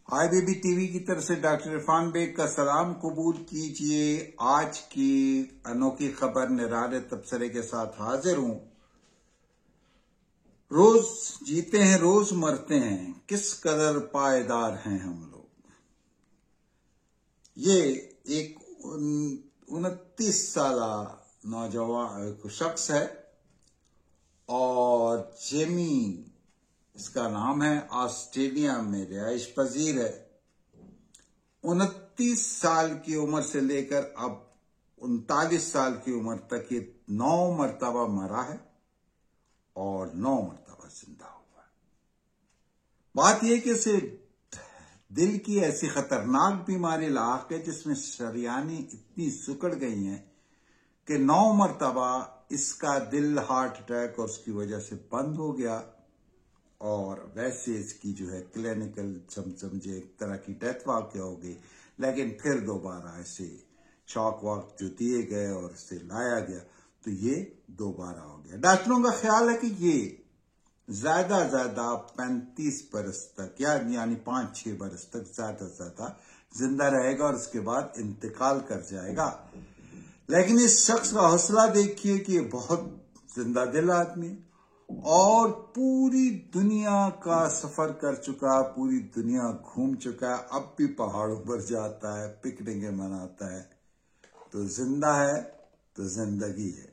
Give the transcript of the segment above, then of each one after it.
IBB TV की तरफ से डॉक्टर इरफान बेग का सलाम कबूल कीजिए। आज की अनोखी खबर निराले तबसरे के साथ हाजिर हूं। रोज जीते हैं रोज मरते हैं, किस कदर पायदार हैं हम लोग। ये एक 29 साल नौजवान शख्स है और जेमी इसका नाम है। ऑस्ट्रेलिया में रिहाइश पजीर है। 29 साल की उम्र से लेकर अब 39 साल की उम्र तक ये 9 मरतबा मरा है और 9 मरतबा जिंदा हुआ है। बात यह कि इसे दिल की ऐसी खतरनाक बीमारी लाक है जिसमें शरियानी इतनी सुकड़ गई हैं कि 9 मरतबा इसका दिल हार्ट अटैक और उसकी वजह से बंद हो गया और वैसे इसकी जो है क्लिनिकल समझे एक तरह की डेथ वाक़या हो गई, लेकिन फिर दोबारा ऐसे शॉक वाक जो दिए गए और इसे लाया गया तो ये दोबारा हो गया। डॉक्टरों का ख्याल है कि ये ज्यादा 35 बरस तक यानी 5-6 बरस तक ज्यादा जिंदा रहेगा और उसके बाद इंतकाल कर जाएगा। लेकिन इस शख्स का हौसला देखिए कि ये बहुत जिंदा दिल आदमी है और पूरी दुनिया का सफर कर चुका, पूरी दुनिया घूम चुका है, अब भी पहाड़ों पर जाता है, पिकनिकें मनाता है। तो जिंदा है तो जिंदगी है,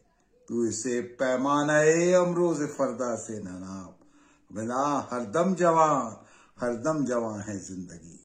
तू इसे पैमाना अमरोज फरदा से न नाप, बिना हरदम जवां है जिंदगी।